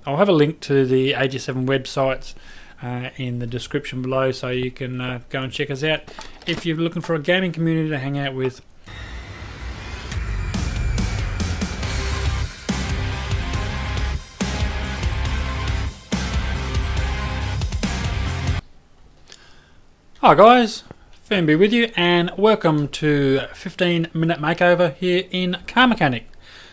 I'll have a link to the AG7 websites in the description below, so you can go and check us out if you're looking for a gaming community to hang out with. Hi guys, Firmbie with you, and welcome to 15-minute makeover here in Car Mechanic.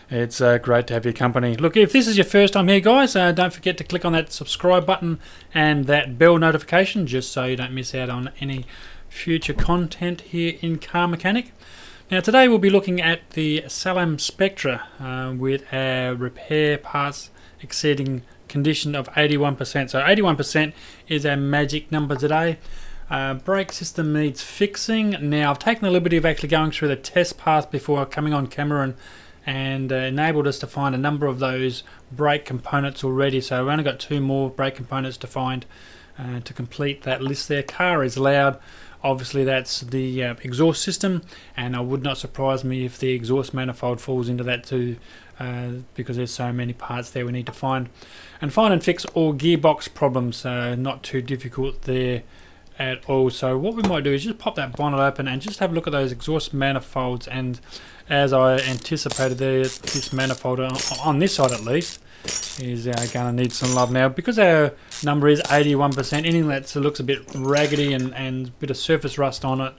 It's great to have your company. Look, if this is your first time here guys, don't forget to click on that subscribe button and that bell notification just so you don't miss out on any future content here in Car Mechanic. Now today we'll be looking at the Salam Spectre with our repair parts exceeding condition of 81%. So 81% is our magic number today. Brake system needs fixing. Now I've taken the liberty of actually going through the test path before coming on camera and enabled us to find a number of those brake components already. So we've only got 2 more brake components to find to complete that list there. Car is loud. Obviously that's the exhaust system, and it would not surprise me if the exhaust manifold falls into that too, because there's so many parts there we need to find. And find and fix all gearbox problems, not too difficult there at all. So what we might do is just pop that bonnet open and just have a look at those exhaust manifolds, and as I anticipated there, this manifold on this side at least is going to need some love. Now because our number is 81%, anything that looks a bit raggedy and a bit of surface rust on it,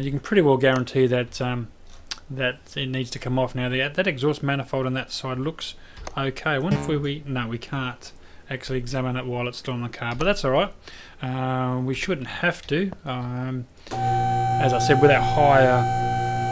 you can pretty well guarantee that that it needs to come off. Now that exhaust manifold on that side looks okay. I wonder if no, we can't actually examine it while it's still on the car, but that's alright. We shouldn't have to. As I said, with our higher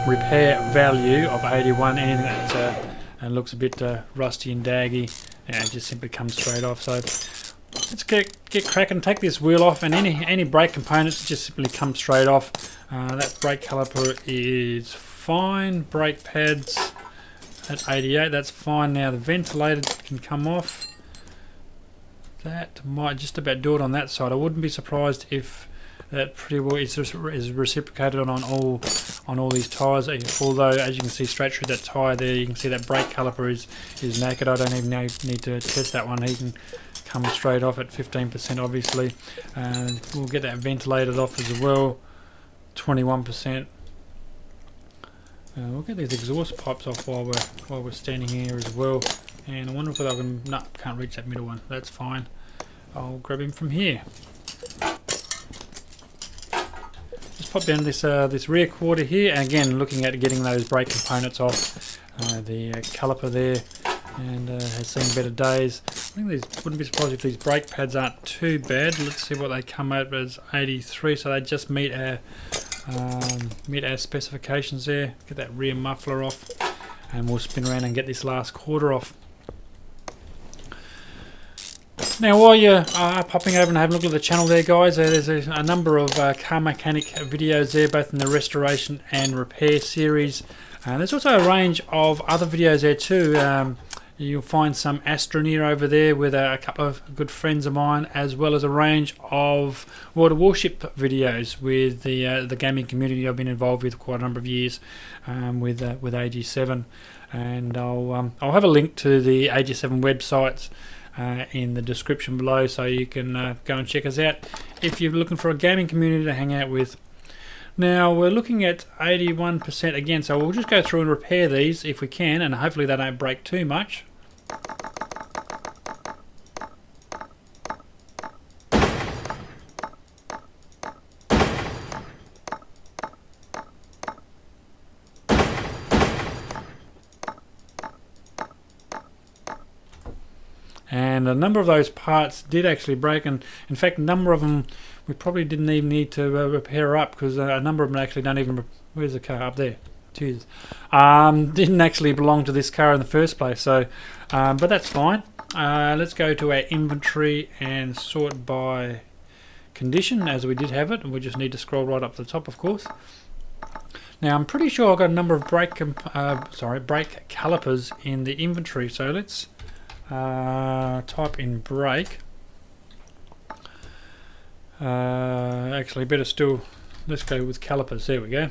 repair value of 81, anything that looks a bit rusty and daggy, it just simply comes straight off. So let's get cracking, take this wheel off, and any brake components just simply come straight off. That brake caliper is fine. Brake pads at 88, that's fine. Now the ventilator can come off. That might just about do it on that side. I wouldn't be surprised if that pretty well is reciprocated on all these tyres. Although, as you can see straight through that tyre there, you can see that brake caliper is naked. I don't even need to test that one. He can come straight off at 15%, obviously. We'll get that ventilated off as well, 21%. We'll get these exhaust pipes off while we're standing here as well. And I wonder if I can... No, can't reach that middle one. That's fine. I'll grab him from here. Just pop down this rear quarter here, and again looking at getting those brake components off. The caliper there, and has seen better days. I think wouldn't be surprised if these brake pads aren't too bad. Let's see what they come out as. 83, so they just meet our specifications there. Get that rear muffler off, and we'll spin around and get this last quarter off. Now while you're popping over and having a look at the channel there guys, there's a number of Car Mechanic videos there, both in the restoration and repair series. There's also a range of other videos there too. You'll find some Astroneer over there with a couple of good friends of mine, as well as a range of water warship videos with the gaming community I've been involved with for quite a number of years, with AG7. And I'll have a link to the AG7 websites in the description below, so you can go and check us out if you're looking for a gaming community to hang out with. Now we're looking at 81% again, so we'll just go through and repair these if we can, and hopefully they don't break too much. And a number of those parts did actually break, and in fact a number of them we probably didn't even need to repair up, because a number of them actually don't even... Where's the car? Up there. Jesus. Didn't actually belong to this car in the first place, so but that's fine. Let's go to our inventory and sort by condition, as we did have it, and we just need to scroll right up to the top, of course. Now I'm pretty sure I've got a number of brake calipers in the inventory, so let's type in brake. Actually better still, let's go with calipers. There we go.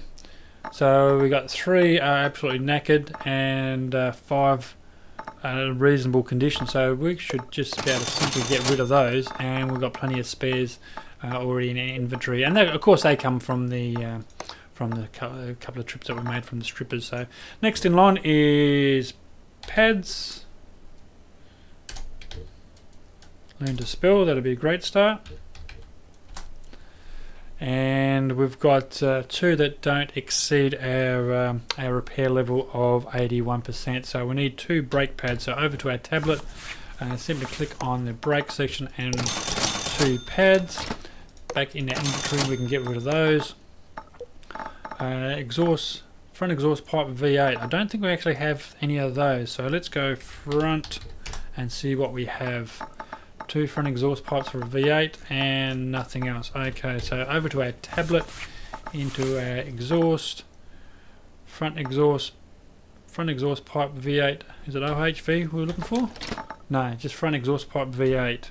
So we got 3 absolutely knackered, and 5 a reasonable condition, so we should just be able to simply get rid of those, and we've got plenty of spares already in inventory. And of course they come from the couple of trips that we made from the strippers. So next in line is pads. Learn to spell, that'll be a great start. And we've got 2 that don't exceed our repair level of 81%. So we need 2 brake pads. So over to our tablet, simply click on the brake section and 2 pads. Back in our inventory, we can get rid of those. Front exhaust pipe V8. I don't think we actually have any of those. So let's go front and see what we have. 2 front exhaust pipes for a V8 and nothing else. Okay, so over to our tablet, into our exhaust, front exhaust pipe V8. Is it OHV we're looking for? No, just front exhaust pipe V8.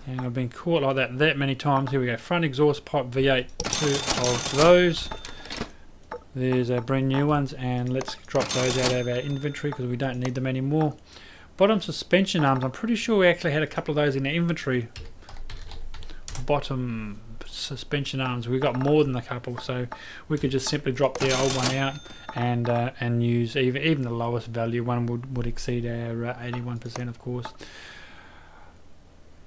And I've been caught like that many times. Here we go, front exhaust pipe V8, 2 of those. There's our brand new ones, and let's drop those out of our inventory because we don't need them anymore. Bottom suspension arms, I'm pretty sure we actually had a couple of those in our inventory. Bottom suspension arms, we got more than a couple, so we could just simply drop the old one out and use even the lowest value one would exceed our 81%, of course.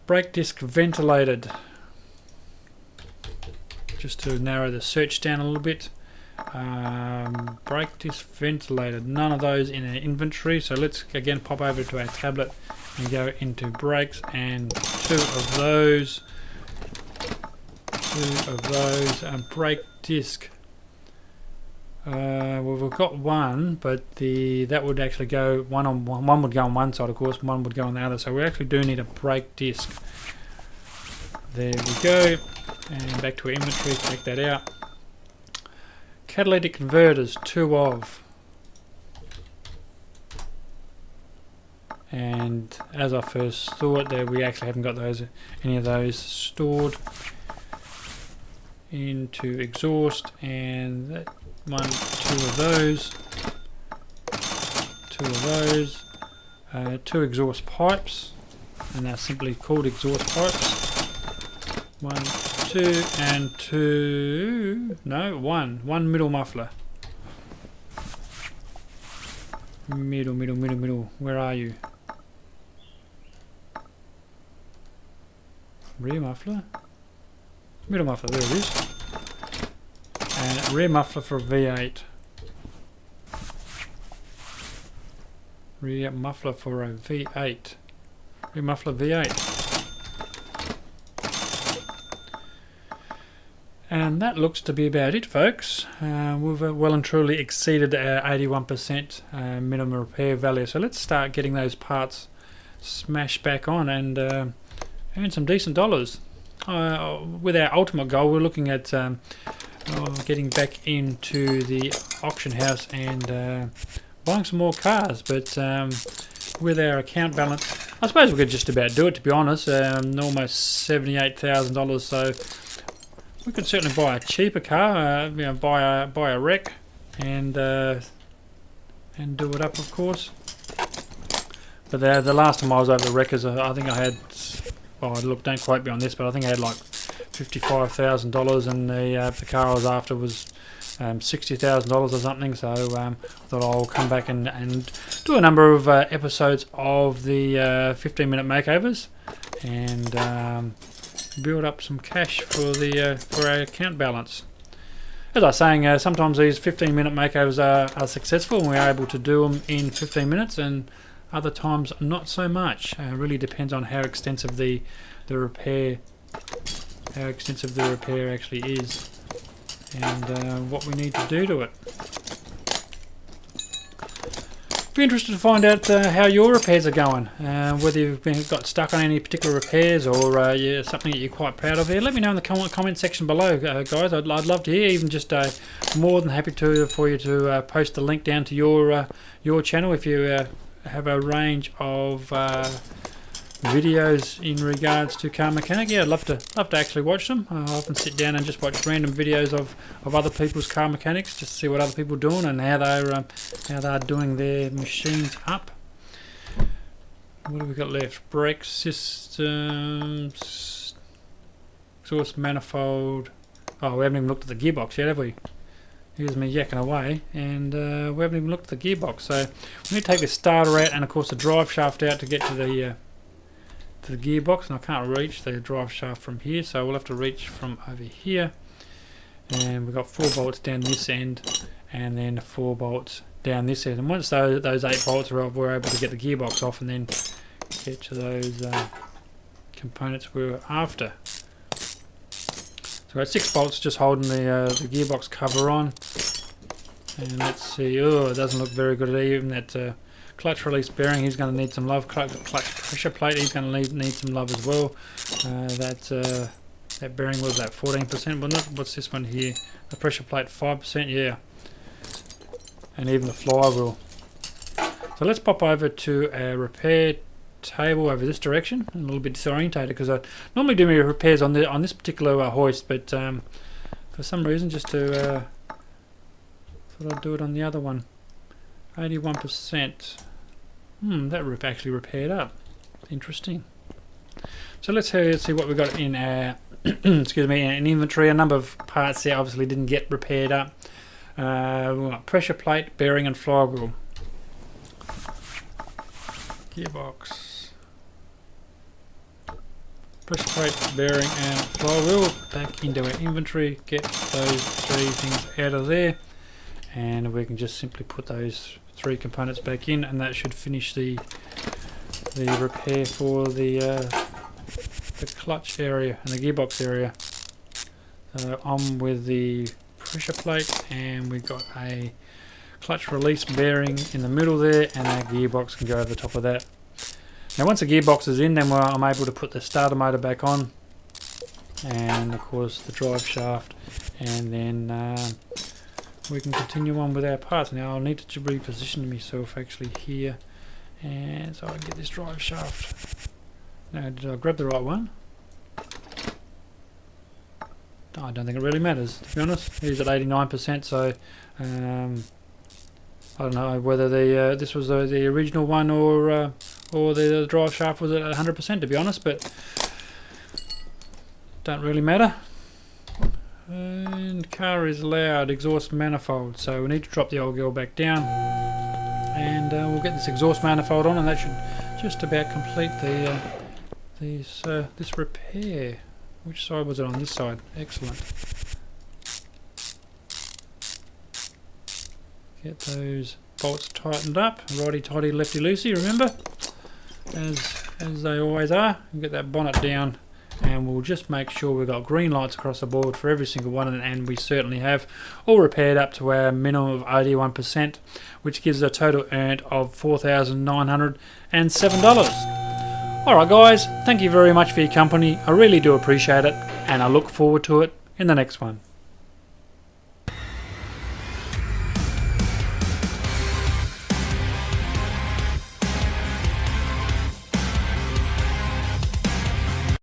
Brake disc ventilated, just to narrow the search down a little bit. Brake disc ventilated, none of those in our inventory, so let's again pop over to our tablet and go into brakes, and 2 of those, brake disc. Well, we've got 1, but that would actually go one would go on one side, of course, one would go on the other, so we actually do need a brake disc. There we go, and back to our inventory, take that out. Catalytic converters, 2 of. And as I first thought, there we actually haven't got any of those stored. Into exhaust, and that 1, 2 of those. 2 of those. 2 exhaust pipes, and they're simply called exhaust pipes. 1, 2, and 2. No, 1 middle muffler. Middle. Where are you? Rear muffler. Middle muffler. There it is. And rear muffler for a V8. Rear muffler for a V8. Rear muffler V8. And that looks to be about it, folks. We've well and truly exceeded our 81% minimum repair value. So let's start getting those parts smashed back on and earn some decent dollars. With our ultimate goal, we're looking at getting back into the auction house and buying some more cars. But with our account balance, I suppose we could just about do it, to be honest. Almost $78,000, so we could certainly buy a cheaper car, buy a wreck and do it up, of course. But the last time I was over the wreckers, I think I had, look, don't quote me on this, but I think I had like $55,000, and the car I was after was $60,000 or something. So I thought I'll come back and do a number of episodes of the 15-minute makeovers and build up some cash for our account balance. As I was saying, sometimes these 15-minute makeovers are successful and we're able to do them in 15 minutes, and other times not so much. It really depends on how extensive the repair actually is, and what we need to do to it. Be interested to find out how your repairs are going, whether you've got stuck on any particular repairs or something that you're quite proud of. Here, let me know in the comment section below, guys. I'd love to hear. Even just more than happy for you to post the link down to your channel if you have a range of videos in regards to car mechanic. Yeah, I'd love to actually watch them. I often sit down and just watch random videos of other people's car mechanics, just to see what other people are doing and how they're doing their machines up. What have we got left? Brake systems, exhaust manifold. Oh, we haven't even looked at the gearbox yet, have we? Here's me yakking away, and we haven't even looked at the gearbox. So we need to take the starter out and, of course, the drive shaft out to get to the gearbox. And I can't reach the drive shaft from here, so we'll have to reach from over here. And we've got 4 bolts down this end, and then 4 bolts down this end. And once those 8 bolts are off, we're able to get the gearbox off and then get to those components we were after. So we've got 6 bolts just holding the gearbox cover on. And let's see, oh, it doesn't look very good. Even that clutch release bearing, he's going to need some love. Clutch pressure plate, he's going to need some love as well. That bearing was at 14%, wasn't it? What's this one here? The pressure plate 5%, yeah. And even the flywheel. So let's pop over to our repair table over this direction. I'm a little bit disorientated because I normally do my repairs on this particular hoist, but for some reason just to thought I'd do it on the other one. 81%. That actually repaired up. Interesting. So let's see what we've got in our excuse me, in inventory. A number of parts there obviously didn't get repaired up. We've got pressure plate, bearing and flywheel. Gearbox. Pressure plate, bearing and flywheel. Back into our inventory. Get those 3 things out of there. And we can just simply put those 3 components back in, and that should finish the repair for the clutch area and the gearbox area. So on with the pressure plate, and we've got a clutch release bearing in the middle there, and our gearbox can go over the top of that. Now once the gearbox is in, then I'm able to put the starter motor back on, and of course the drive shaft, and then we can continue on with our parts. Now I'll need to reposition myself actually here, and so I can get this drive shaft. Now, did I grab the right one? I don't think it really matters, to be honest. He's at 89%, so I don't know whether this was the original one or the drive shaft was at 100%, to be honest, but don't really matter. And car is loud, exhaust manifold, so we need to drop the old girl back down, and we'll get this exhaust manifold on, and that should just about complete this repair. Which side was it on? This side. Excellent. Get those bolts tightened up, righty tighty lefty loosey, remember, as they always are. And get that bonnet down, and we'll just make sure we've got green lights across the board for every single one, and we certainly have, all repaired up to our minimum of 81%, which gives a total earned of $4,907. Alright guys, thank you very much for your company. I really do appreciate it, and I look forward to it in the next one.